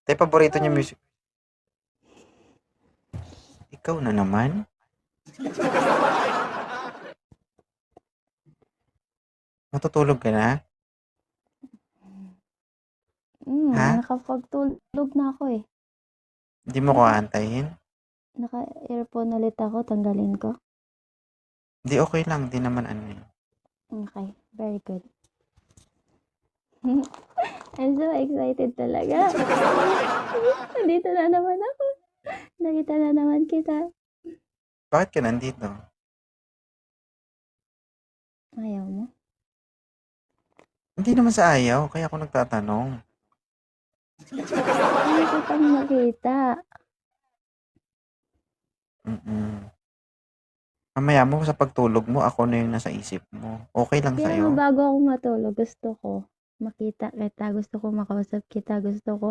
Tayo paborito niya Oo. music. Ikaw na naman? Matutulog ka na? Ha? Nakapagtulog na ako eh. Hindi mo ko Bakit? aantayin? Naka-earphone ulit ako, tanggalin ko. Hindi, okay lang. Di naman ano yun. Okay, very good. I'm so excited talaga. Nandito na naman ako. Nakita na naman kita. Bakit ka nandito? Ayaw mo? Hindi naman sa ayaw, kaya ako nagtatanong. Ayaw kitang makita. Mm. Mamaya mo sa pagtulog mo, ako na yung nasa isip mo. Okay lang Kaya nga sa'yo? bago ako matulog, gusto ko makita kita, gusto ko makausap kita, gusto ko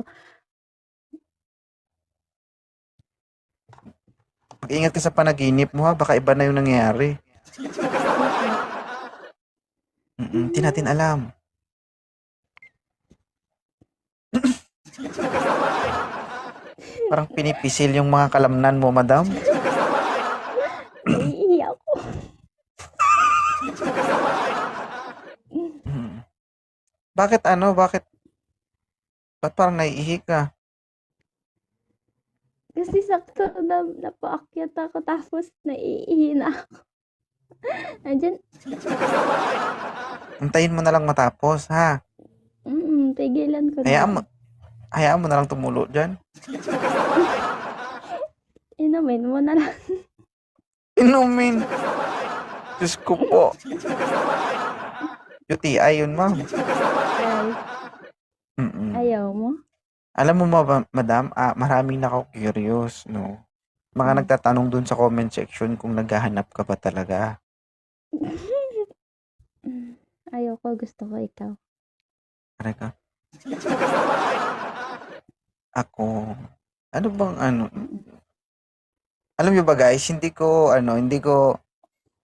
Mag-ingat ka sa panaginip mo ha, baka iba na yung nangyayari. bakit? Di natin alam. Parang pinipisil yung mga kalamnan mo, madam. Naiihi ako. Mm. Bakit ano? Ba't parang naiihi ka? Kasi sakto na napaakyat ako tapos naiihi na ako. Andyan, Antayin mo na lang matapos, ha? tigilan ko na Hayaan mo, lang. hayaan mo na lang tumulo dyan. Inumin mo na lang. Inumin. Diyos ko po. UTI yun, ma'am. Ay, Mm. ayaw mo? Alam mo madam, maraming nako-curious, no? Mga Mm. nagtatanong dun sa comment section kung naghahanap ka ba talaga. Ayoko, gusto ko ikaw. Aray ka. Ako, ano bang ano? Mm. Alam niyo ba guys, hindi ko,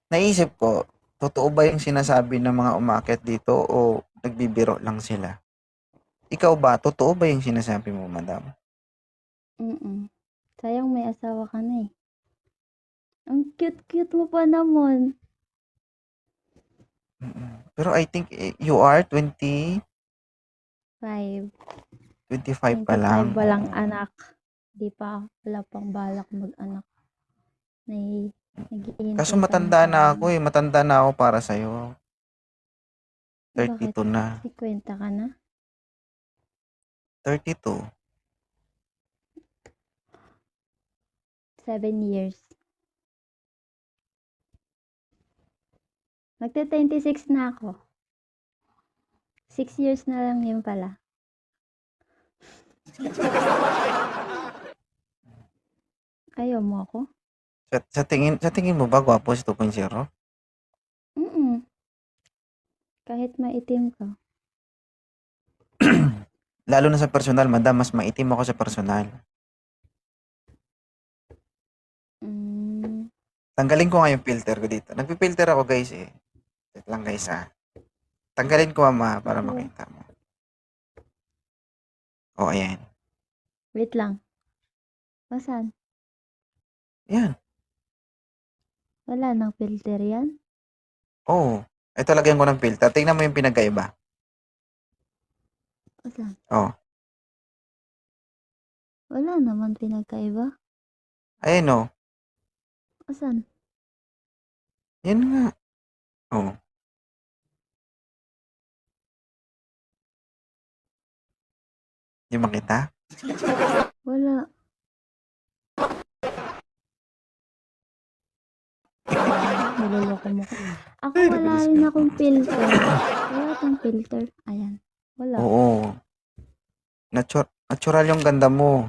naisip ko, totoo ba yung sinasabi ng mga umakyat dito o nagbibiro lang sila? Ikaw ba, totoo ba yung sinasabi mo, madam? Sayang may asawa ka na eh. Ang cute-cute mo pa naman. Pero I think you are 5. 25 pa 25 lang. walang Oo. anak. Wala pang balak mag-anak. Kaso Naghihintay pa ng matanda na ako panahon. eh. Matanda na ako para sa'yo. Bakit? 32 na. 50 ka na? 32. 7 years. Magte-26 na ako. 6 years na lang yun pala. Ayaw mo ako? Sa tingin mo ba gwapo si 2.0? Mm. Kahit maitim ka. Lalo na sa personal, madam, mas maitim ako sa personal. Mm. Tanggalin ko nga yung filter ko dito. Nagpi-filter ako guys eh. Wait lang guys Tanggalin ko mama para Sige. makita mo. O, ayan. Wait lang. Saan? Yan. Wala nang filter yan? Oh, ito lagyan ko ng filter. Tingnan mo yung pinagkaiba. Saan? Oh, Wala naman pinagkaiba. ayan oh. Saan? Yan nga. Oh. Di makita? Wala. Niloloko mo ko. Ako Ay, wala nabilis rin ka. akong filter. Wala akong filter. Ayan. Wala. Oo. Natural yung ganda mo.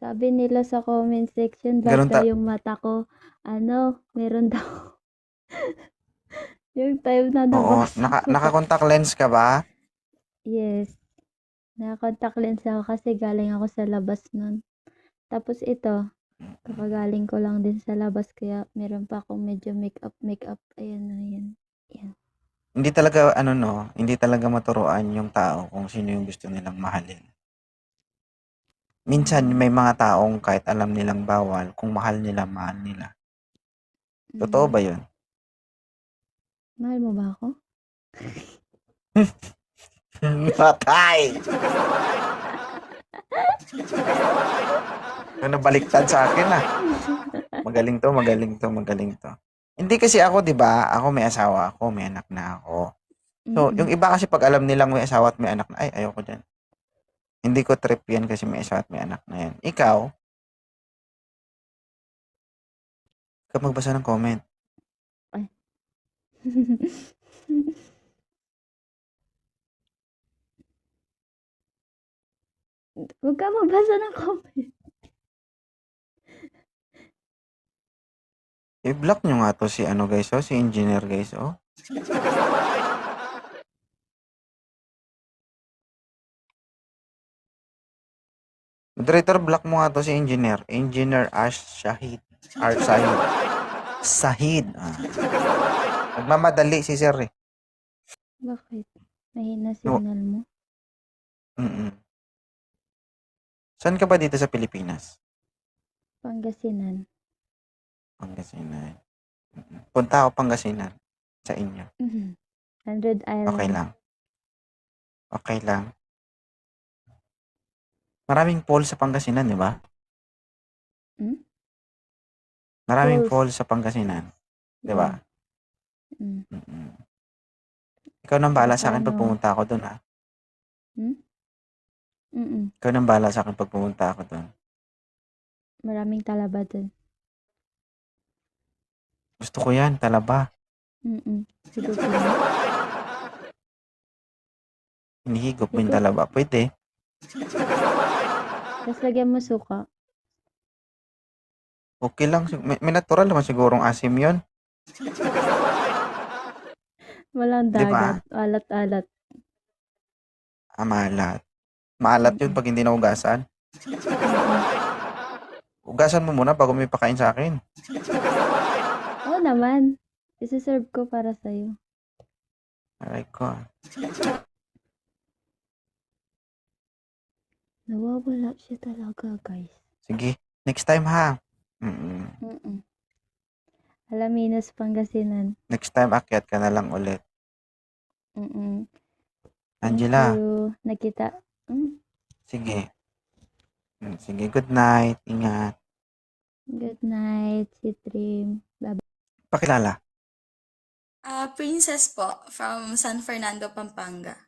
Sabi nila sa comment section, Ganun basta yung mata ko, meron daw. Yung time na Oo. nabaksak ko sa... Naka-contact lens ka ba? Yes. Naka-contact lens ako kasi galing ako sa labas nun. Tapos ito, kakagaling ko lang din sa labas kaya meron pa akong medyo makeup. Ayan na yan. Yan. Hindi talaga ano 'no, hindi talaga maturuan yung tao kung sino yung gusto nilang mahalin. Minsan may Hmm, mga taong kahit alam nilang bawal, kung mahal nila, mahal nila. Totoo hmm. ba yun? Mahal mo ba ako? Patay! Ano baliktad sa akin ah. Magaling 'to, magaling 'to, magaling 'to. Hindi kasi ako 'di ba, ako may asawa ako, may anak na ako. So, yung Mm. iba kasi 'pag alam nilang may asawa at may anak na, ay ayoko diyan. Hindi ko trip 'yan kasi may asawa at may anak na 'yan. Ikaw, ikaw magbasa ng comment. Ay. Huwag ka magbasa ng comment. I-block nyo nga 'to si ano guys, oh, si engineer guys, oh. Moderator, block mo nga 'to si engineer. Engineer Ash Shahid. Shahid. Sahid. Ah. Nagmamadali si sir eh. Bakit? Mahina No. signal mo? Mm. Saan ka ba dito sa Pilipinas? Pangasinan. Pangasinan. Punta ako Pangasinan sa inyo. 100 Okay Island. lang. Okay lang. Maraming falls sa Pangasinan, di ba? Hmm? Maraming Falls. falls sa Pangasinan, di ba? Yeah. Mm. Mm. Ikaw nang bahala sa akin pag Volcano. pumunta ako doon, ha? Hmm? Mm. Ikaw nang bahala sa akin pag pumunta ako doon. Maraming talaba dun. Gusto ko yan, talaba. Higupin mo. Hinihigop mo yung Higup. talaba. Pwede. Tapos lagyan mo suka. Okay lang. May natural naman sigurong asim yon. Walang Di ba? dagat. Alat-alat. Ah, maalat. Maalat yun Mm. pag hindi naugasan. Mm. Ugasan mo muna bago may pakain sa akin. Oo naman. Isi-serve ko para sa'yo. Aray ko. Ah. Nawawala siya talaga, guys. Sige. Next time ha. Mm-mm. Alaminos, Pangasinan. Next time akyat ka na lang ulit. Thank Angela. you. Nakita. Sige. Sige. Good night. Ingat. Good night. Sweet dream. Bye-bye. Pakilala. Princess po, from San Fernando, Pampanga.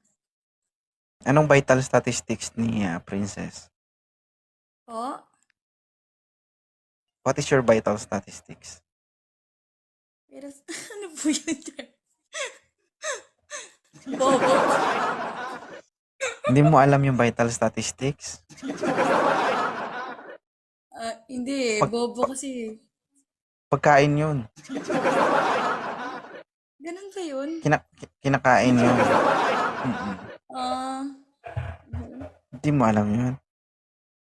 Anong vital statistics ni Princess? Po? What is your vital statistics? Pero, ano po yun? Bobo. Hindi mo alam yung vital statistics? Hindi, bobo kasi. Pagkain yun. Ganun ba yun? Kinakain yun. Mm-mm. Hindi mo alam yun.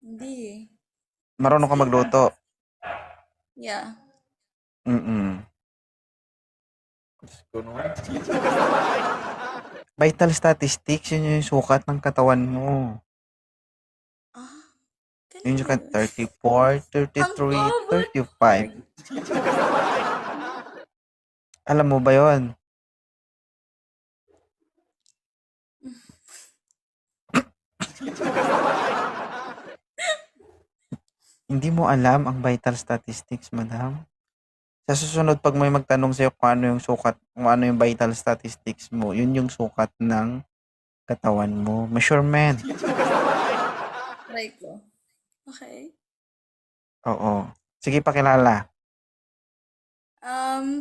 Hindi. Marunong ka magluto. Yeah. Vital statistics, yun yung sukat ng katawan mo. Yun Ganun yung ba yun? 34, 33, 35. Alam mo ba yun? Hindi mo alam ang vital statistics, madam? Sa susunod, pag may magtanong sa'yo kung ano yung sukat, kung ano yung vital statistics mo, yun yung sukat ng katawan mo. Measurement. Try ko. Okay. Oo. Sige, pakilala.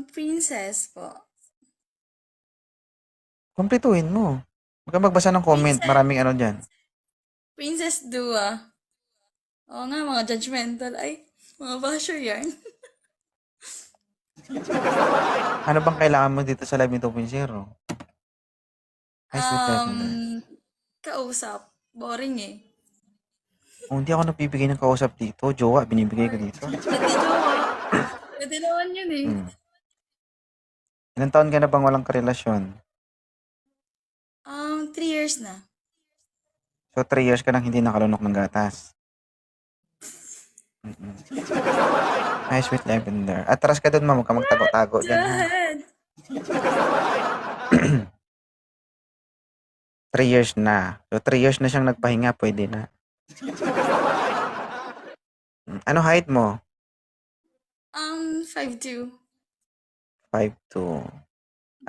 Princess po. Kumpletuhin mo. Huwag ka magbasa ng comment. Princess. Maraming ano dyan. Princess Dua. Oo nga, mga judgmental. Ay, mga basher yarn. Ano bang kailangan mo dito sa Live 2.0? Ay, sweet life. Kausap. Boring eh. Oh, hindi ako nagbibigay ng kausap dito. Jowa, binibigay ko dito. Pwede jowa. Pwede naman yun eh. Ilang taon ka na bang walang karelasyon? 3 years na. So, 3 years ka nang hindi nakalunok ng gatas. Mm-mm. Hi, sweet lavender. Atras ka doon, ma'am. Huwag ka magtago-tago dyan, ha? Dad! 3 years na. So, 3 years na siyang nagpahinga. Pwede na. Ano height mo? 5'2". 5'2".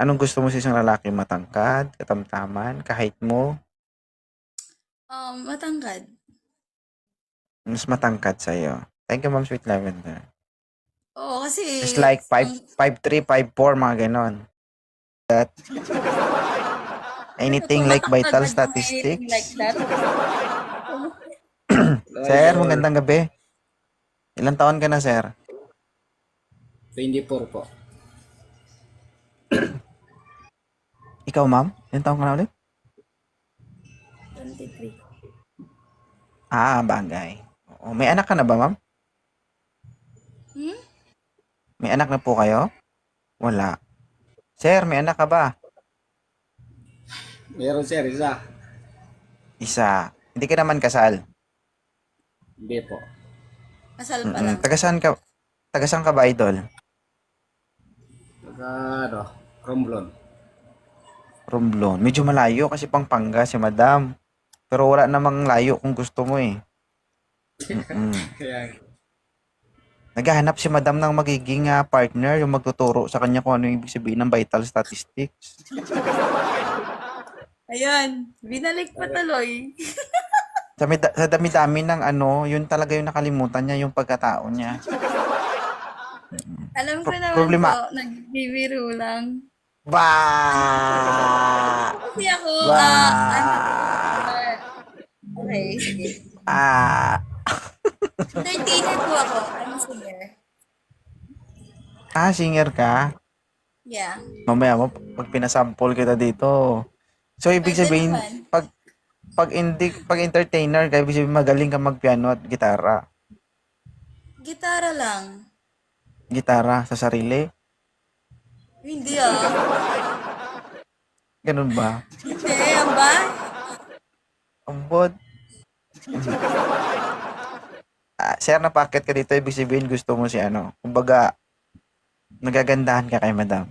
Anong gusto mo sa isang lalaki? Matangkad? Katamtaman? Kahit mo? Matangkad. Mas matangkad sa'yo. Thank you, ma'am, sweet lavender. Oo, kasi Just like 5, ang 5'3", 5'4", mga ganon. That anything like vital agad ng anything like statistics? that. Sir, Idol, magandang gabi. Ilang taon ka na, sir? 24 po. Ikaw, ma'am? Ilang taon ka na ulit? 23. Bagay. Oo. May anak ka na ba, ma'am? Hmm? May anak na po kayo? Wala. Sir, may anak ka ba? Meron sir, isa. Isa. Hindi ka naman kasal. Hindi po. Kasal pa lang. Taga saan ka ba, idol? Taga, Romblon. Romblon. Medyo malayo kasi Pampanga si madam. Pero wala namang layo kung gusto mo eh. Kaya, Naghahanap si madam ng magiging partner, yung magtuturo sa kanya kung ano yung ibig sabihin ng vital statistics. Ayan, binalik pa tuloy. Sa dami-dami ng yun talaga yung nakalimutan niya, yung pagkatao niya. Alam ko naman Problema. po, nagbibiro lang. Ba! Kasi ako, Ba! okay, sige. Entertainer po ako. I'm a singer. Singer ka? Yeah. Mamaya mo, pag pinasample kita dito. So, ibig Pwede sabihin, naman. pag entertainer ka, ibig sabihin magaling ka magpiano at gitara. Gitara lang. Gitara sa sarili. Hindi Ganun ba? Hindi, ang ba? Ambot. Sir, napakit ka dito, ibig sabihin gusto mo si kumbaga, nagagandahan ka kay madam.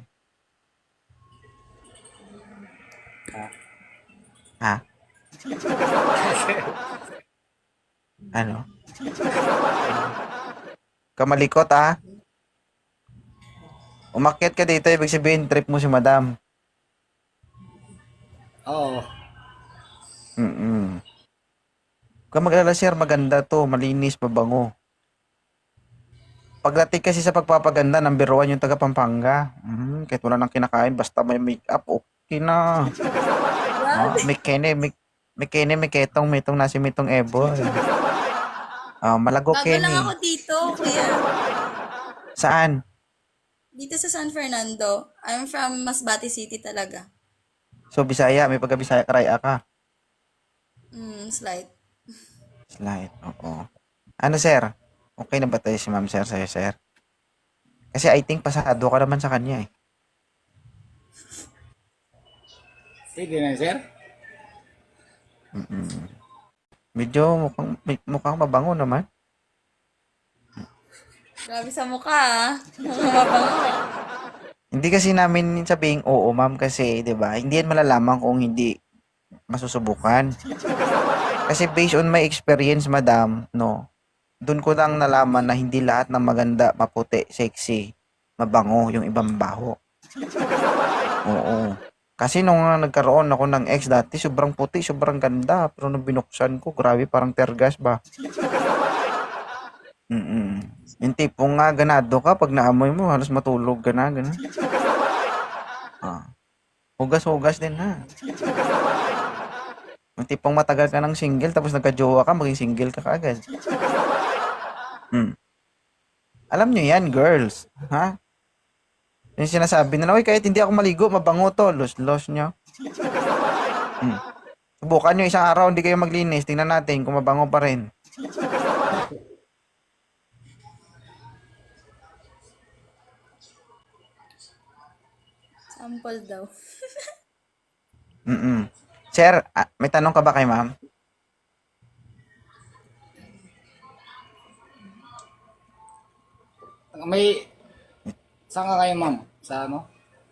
Ha? Ano? Kamalikot Umakyat ka dito, ibig sabihin trip mo si madam. oo. Huwag ka mag-alala, sir, maganda to, malinis, mabango. Pagdating kasi sa pagpapaganda, number 1 yung taga Pampanga. Kahit wala nang kinakain, basta may make-up, okay na. May kene, may ketong, may itong nasi, may itong ebol. Malago Bago lang Kenny. ako dito, kuya. Saan? Dito sa San Fernando. I'm from Masbate City talaga. So, Bisaya, may pagka-Bisaya karaya ka. Slight. Slide, oo. Ano, sir? Okay na ba tayo si ma'am, sir, sa'yo, sir? Kasi I think pasado ka naman sa kanya eh. Pwede na sir. Medyo mukhang mabango naman. Grabe sa mukha, Mukhang mabango. Hindi kasi namin sabing oo, ma'am, kasi 'di ba? Hindi yan malalaman kung hindi masusubukan. Kasi based on my experience, madam, no. Doon ko lang nalaman na hindi lahat ng maganda, maputi, sexy, mabango, yung ibang baho. Oo. Kasi nung nagkaroon ako ng ex dati, sobrang puti, sobrang ganda. Pero nung binuksan ko, grabe, parang tergas ba? Yung tipong ganado ka, pag naamoy mo, halos matulog ka na, gano'n. Hugas-hugas din na. Yung tipong matagal ka ng single, tapos nagka-jowa ka, maging single ka kaagad. Alam nyo yan, girls. Ha? Yung sinasabi nila, "Uy, kahit hindi ako maligo, mabango to." Los nyo. Subukan nyo isang araw, hindi kayo maglinis. Tingnan natin kung mabango pa rin. Sample daw. Sir, may tanong ka ba kay ma'am? May, saan ka kayo ma'am? Sa ano?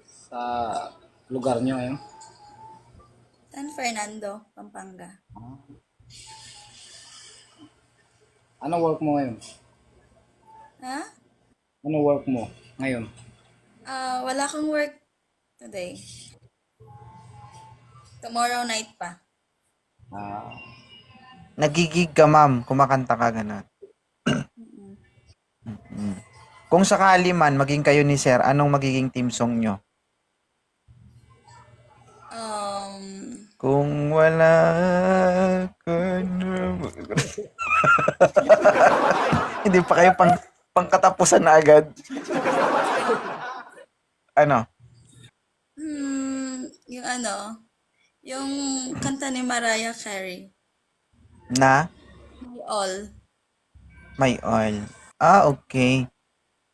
Sa lugar nyo ngayon? San Fernando, Pampanga. Anong work mo ngayon? Ha? Anong work mo ngayon? Wala kang work today. Tomorrow night pa. Ah, Nagigig ka, ma'am. Kumakanta ka, gano'n. Mm-mm. Mm. Kung sakali man, maging kayo ni sir, anong magiging team song nyo? Um, Kung wala ka na... Hindi pa kayo pangkatapusan na agad. Ano? yung ano, yung kanta ni Mariah Carey. Na? My All. May oil. Ah, okay.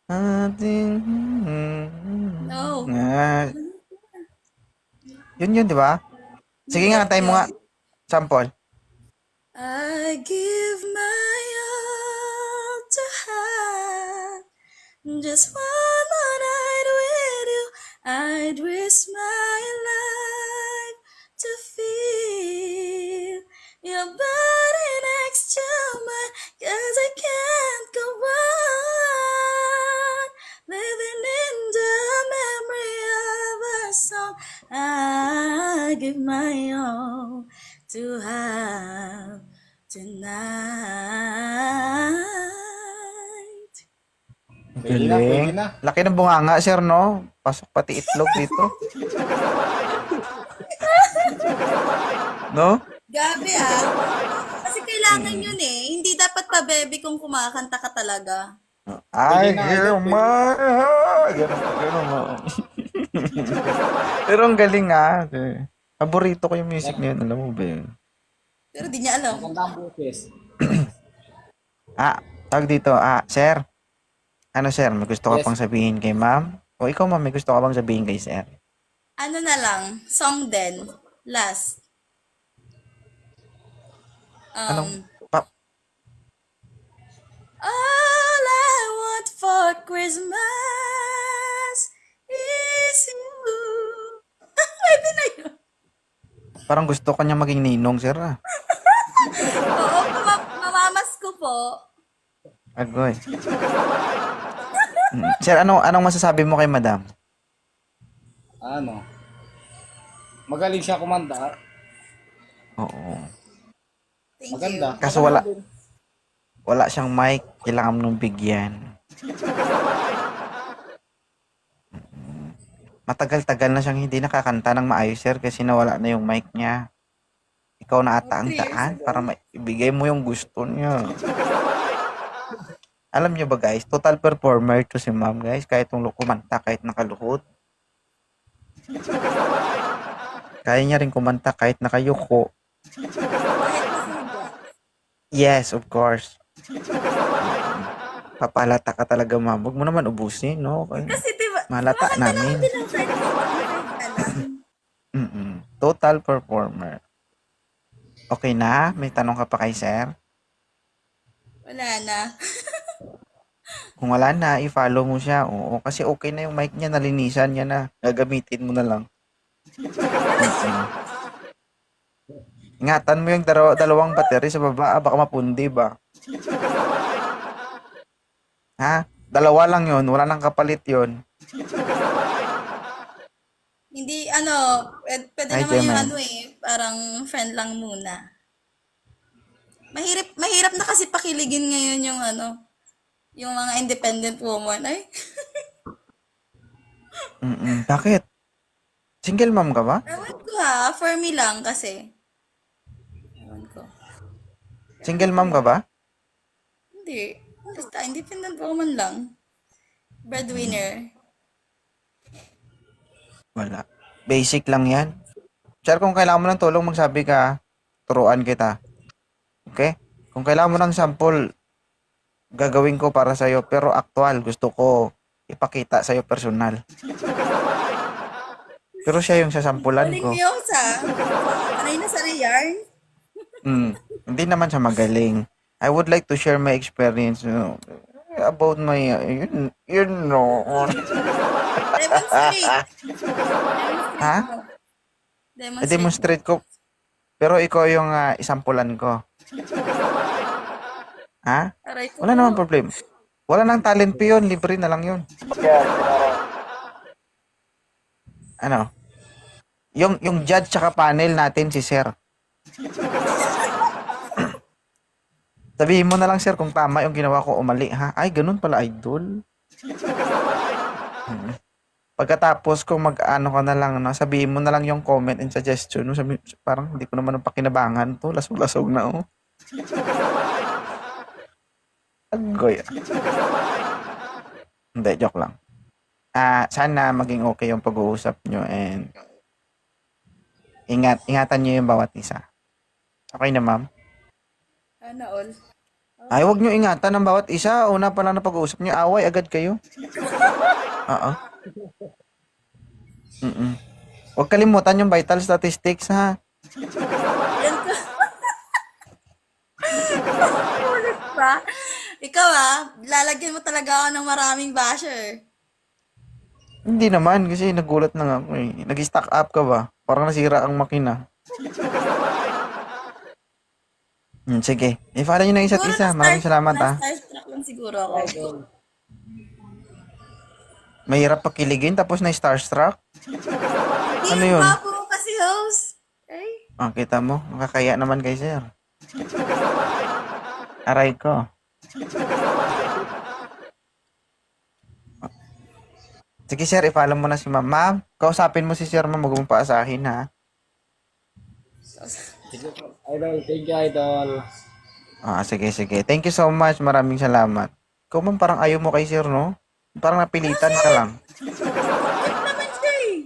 Ating... No. Yun, di ba? Sige nga, tayo mo nga. Sample. I give my all to have just one more night with you. I'd risk my life to feel your body next to mine, 'cause I can't go on living in the memory of a song I give my all to have tonight. pwede na, pwede Galing. na. Laki ng bunganga, sir, no? Pasok pati itlog dito. No? Gabi Kasi kailangan yun eh. Hindi dapat pa baby kung kumakanta ka talaga. I na, hear pwede. my heart. Ganun mo. Pero ang galing Paborito ko yung music na yun. Alam mo ba yun? Pero di niya alam. Maganda ang boses. Tawag dito. Sir. Ano, sir? May gusto ka Yes. pang sabihin kay ma'am? O ikaw, ma'am, may gusto ka bang sabihin kay sir? Ano na lang, song din. Last. Anong? All I want for Christmas is you. Pwede na yun. Parang gusto ko niya maging ninong, sir, Oo, mamamas ko po. Agoy. Sir, anong masasabi mo kay madam? Ano? Magaling siya kumanta. Oo. Thank Maganda. you. Kaso wala siyang mic. Kailangan mo nung bigyan. Matagal-tagal na siyang hindi nakakanta ng maayos, sir, kasi nawala na yung mic niya. Ikaw na ata ang 3 years daan ago. para maibigay mo yung gusto niya. Alam niyo ba, guys, total performer to si ma'am, guys. Kahit yung kumanta, kahit nakaluhod. Kaya niya rin kumanta kahit nakayuko. Kahit masuga. Yes, of course. Papalata ka talaga, ma'am. Huwag mo naman ubusin, no? Kasi diba, Malata kumakanta lang ako namin. din ng kahit alam. Total performer. Okay na? May tanong ka pa kay sir? Wala na. Kung wala na, i-follow mo siya. Oo, kasi okay na yung mic niya, nalinisan niya na. Gagamitin mo na lang. Ingatan mo yung dalawang battery sa baba. Baka mapundi ba? Ha? Dalawa lang yun. Wala nang kapalit yun. Hindi, pwede Ay, naman yung Jemen. parang friend lang muna. Mahirap na kasi pakiligin ngayon yung mga independent woman. Ay, Bakit? Single mom ka ba? ewan ko for me lang kasi. Ewan ko. Single mom ka ba? Hindi. Basta independent woman lang. Breadwinner. Wala. Basic lang yan. Sir, kung kailangan mo ng tulong, magsabi ka. Turuan kita. Okay? Kung kailangan mo ng sample, gagawin ko para sa'yo. Pero actual, gusto ko ipakita sa'yo personal. Pero siya yung sasampulan Galing ko. niyo sa. Sanay na yarn? Hindi naman siya magaling. I would like to share my experience about my, you know. Demonstrate. Ha? Demonstrate. Demonstrate ko. Pero ikaw yung isampulan ko. Ha? Aray ko Wala po. naman problem. Wala nang talent pa yun. Libre na lang yun. Ano? Yung judge tsaka panel natin si Sir. Sabihin mo na lang, Sir, kung tama yung ginawa ko o mali, ha? Ay, ganun pala, idol. Pagkatapos kung mag-ano ka na lang, no, sabihin mo na lang yung comment and suggestion. No? Parang hindi ko naman pakinabangan to. Lasog-lasog na, oh. Agoy. Hindi, joke lang. Sana maging okay yung pag-uusap nyo and ingatan nyo yung bawat isa. Okay na, ma'am? Sana all. Ay, huwag nyo ingatan ang bawat isa. Una pa lang na pag-uusap nyo, away agad kayo. Oo. Huwag kalimutan yung vital statistics, ha? Yan ka. Ulit pa. Ikaw lalagyan mo talaga ako ng maraming basher. Hindi naman, kasi nagulat na nga ako eh. Nag-stack up ka ba? Parang nasira ang makina. Sige. I-follow nyo na isa't Siguro isa. Maraming salamat, ha? Na-starstruck lang siguro ako. Mahirap pakiligin tapos na starstruck. Ano Hindi, yun? bago mo kasi host. Ay, Kita mo? Nakakaya naman kay Sir. Aray ko. Sige, Sir, i-follow mo na si Ma'am. Ma'am, kausapin mo si Sir, ma'am. Huwag mong paasahin, ha? Sige po. Idol, thank you, idol. Sige. Thank you so much. Maraming salamat. Ikaw, ma'am, parang ayaw mo kay Sir, no? Parang napilitan ka lang. cute naman siya eh.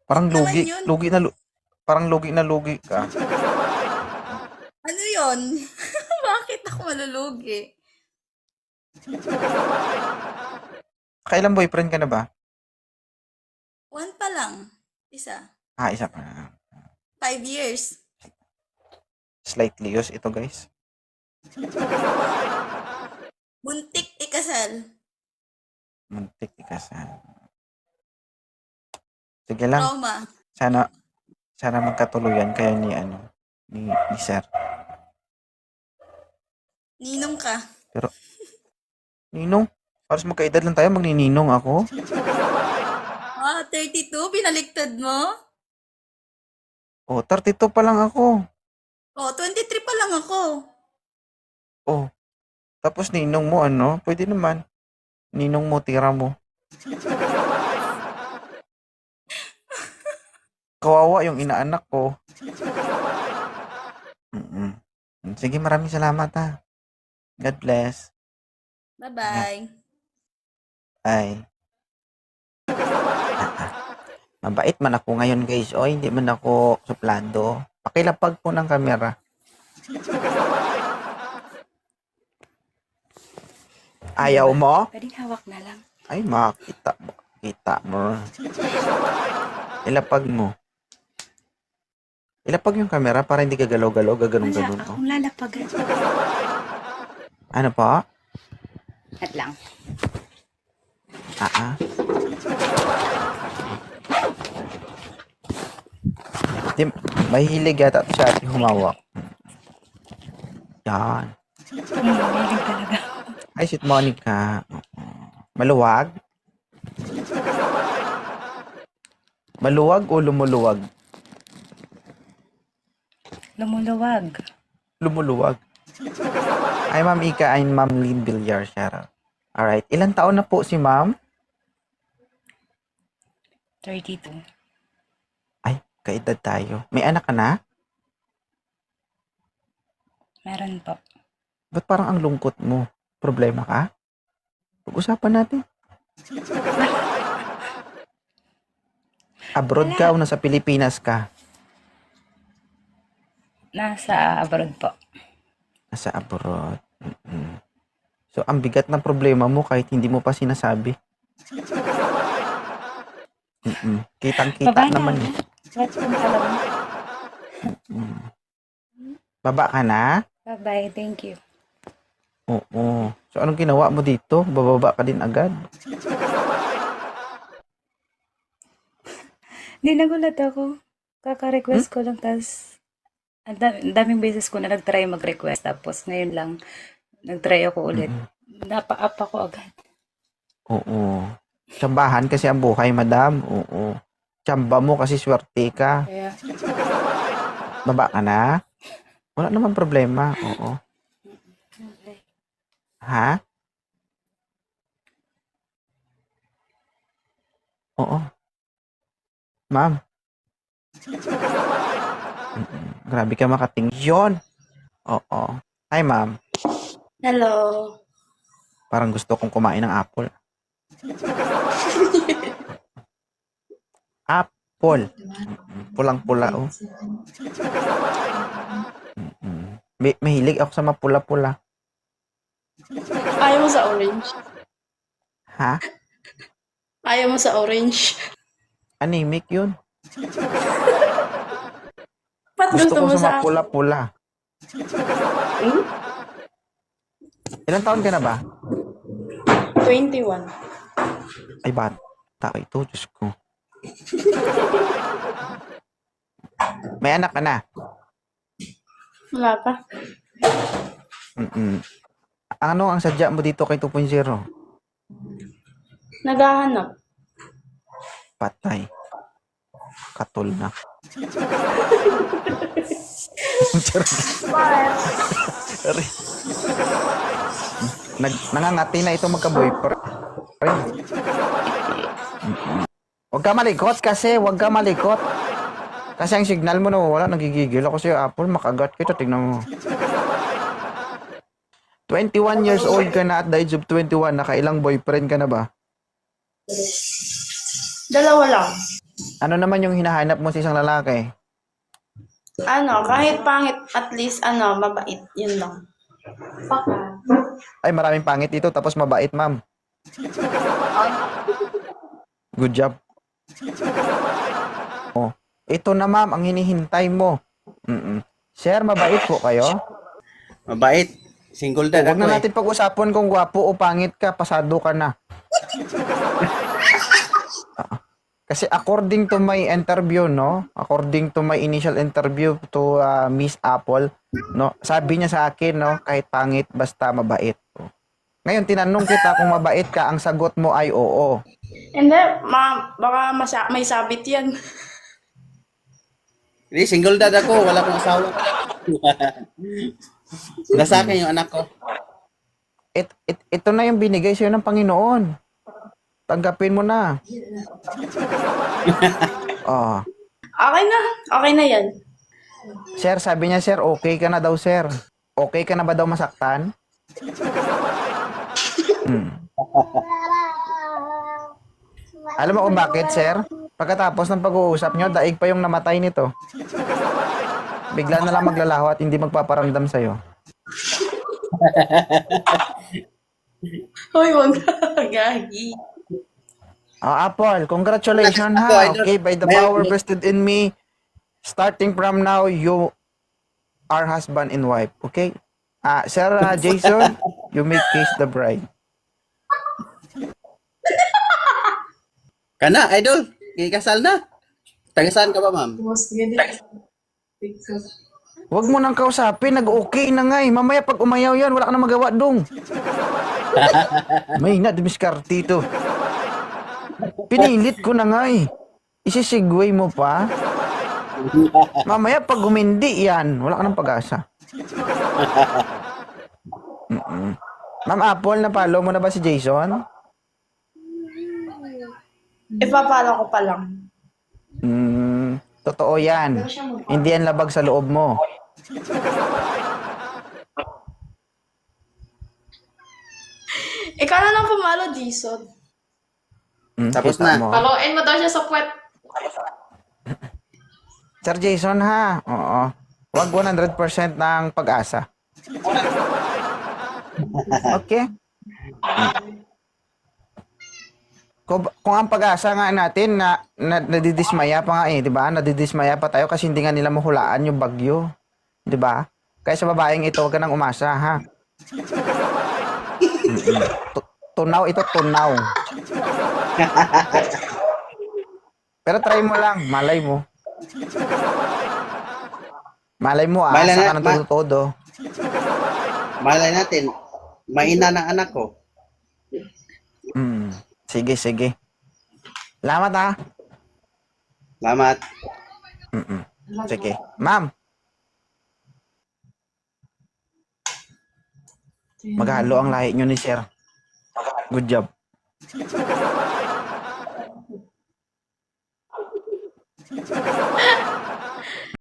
Parang Naman lugi. yun. Parang lugi ka. Ano yun? Bakit ako malulugi? Kailan boyfriend ka na ba? One pa lang. Isa. Isa pa na. 5 years. Slightly used ito, guys. Buntik ikasal. Muntik ikasal. Sige lang. Trauma. Sana magkatuluyan kayo ni Sir. Ninong ka. Ninong? Paras magkaedad lang tayo, magnininong ako. 32? Pinaliktad mo? 32 pa lang ako. 23 pa lang ako. Tapos ninong mo, pwede naman. Ninong mo, tira mo. Kawawa yung inaanak ko. Sige, maraming salamat, ha. God bless. Bye-bye. Ay. Mabait man ako ngayon, guys. Hindi man ako suplado. Pakilapag po ng kamera. Ayaw mo? Pwedeng hawak na lang. Ay, makita mo. Kita mo. Ilapag mo. Ilapag yung kamera para hindi ka galaw-galaw, gaganong-ganon. Akong lalapagan. Ano pa? At lang. Di, mahilig yata siya at humawak. Yan. Mahilig talaga. Ay, sweet Monica. Maluwag? Maluwag o lumuluwag? Lumuluwag. Lumuluwag. Ay, Ma'am Ika, ay Ma'am Lynn Villar, Shara. Alright. Ilan taon na po si Ma'am? 32. Ay, kaedad tayo. May anak ka na? Meron po. Ba't parang ang lungkot mo? Problema ka? Pag-usapan natin. Abroad ka o nasa Pilipinas ka? Nasa abroad po. Nasa abroad. So, ang bigat ng problema mo kahit hindi mo pa sinasabi. Kitang-kita Baba na. naman. Kahit kung alam mo. Baba ka na? Bye-bye. Thank you. Oo. So, anong ginawa mo dito? Bababa ka din agad? Hindi, nagulat ako. Kaka-request ko lang, tas ang daming beses ko na nag-try mag-request. Tapos ngayon lang, nag-try ako ulit. Napa-up ako agad. Oo. Tsambahan kasi ang buhay, madam. Oo. Tsamba mo kasi swerte ka. Kaya, Baba ka na? Wala naman problema. Oo. Ha? Oo. Ma'am. Grabe ka makating. Yun. Oo. Hi, ma'am. hello. Parang gusto kong kumain ng apple. Apple. Pulang-pula, oh. Mahilig ako sa mapula-pula. Ayaw mo sa orange. Ha? Ayaw mo sa orange. Anemic yun. Ba't Gusto gusto ko mo sa sa mapula-pula. Hmm? Ilang taon ka na ba? 21. Ay, bata ito. Diyos ko. May anak ka na? Wala pa. Ano ang sadya mo dito kay 2.0? Naghahanap. Patay. Katol na. Sorry. Nangangati na ito magka-boyfriend. Huwag ka malikot kasi. Huwag ka malikot. Kasi ang signal mo nawawala. Nagigigil ako sa'yo, Apple. Makagat kita. Tignan mo. 21 years old ka na at the age of 21. Nakailang boyfriend ka na ba? Dalawa lang. Ano naman yung hinahanap mo sa isang lalaki? Kahit pangit, at least, mabait. Yun lang. Baka. Ay, maraming pangit dito. Tapos mabait, ma'am. Good job. Oh. Ito na, ma'am, ang hinihintay mo. Sir, mabait po kayo? Mabait. Single dad Huwag ako na natin pag-usapan kung gwapo o pangit ka. Pasado ka na. Kasi according to my interview, no? According to my initial interview to Miss Apple, no? Sabi niya sa akin, no? Kahit pangit, basta mabait. Ngayon, tinanong kita kung mabait ka, ang sagot mo ay oo. Hindi, baka may sabit yan. Hindi, single dad ako. Wala akong asawa. Nasa akin yung anak ko. Ito na yung binigay sa'yo ng Panginoon. Tanggapin mo na. Oh. Okay na yan. Sir, sabi niya, sir, okay ka na daw, sir. Okay ka na ba daw masaktan? Alam mo kung bakit, sir? Pagkatapos ng pag-uusap nyo, daig pa yung namatay nito. Bigla na lang maglalaho at hindi magpaparamdam sa'yo. Hoy, wag ka. Gagi. Oh, Apple, congratulations ha. Okay, by the power vested in me, starting from now, you are husband and wife. Okay? Sir Jason, you may kiss the bride. Kana, idol. Ikasal na. Taga-saan ka ba, ma'am? Huwag mo nang kausapin, nag-okay na nga eh. Mamaya pag umayaw yan, wala ka na magawa dong. May na, dumiskarte ito. Pinilit ko na nga eh. Isisigway mo pa. Mamaya pag humindi yan, wala ka ng pag-asa. Ma'am Apple, napalo mo na ba si Jason? Ipapala ko pa lang. Totoo yan. Hindi yan labag sa loob mo. Ikaw na lang pumalo, Jason. Tapos Kita na. mo. Paloin mo daw siya sa puwet. Sir Jason ha. Oo. Huwag 100% ng pag-asa. Okay? Kung ang pag-asa nga natin na nadidismaya pa nga eh, 'di ba? Nadidismaya pa tayo kasi hindi nga nila mahulaan yung bagyo, 'di ba? Kaya sa babaeng ito, wag ka nang umasa, ha? Mm-mm. Tunaw ito, tunaw. Pero try mo lang, malay mo. Malay mo, Malay asa na- ka ng ma- todo-todo. Malay natin, maina ng anak ko. Sige, sige. Salamat, ha? Salamat. Mm-mm. Sige. Ma'am, maghalo ang lahi nyo ni sir. Good job.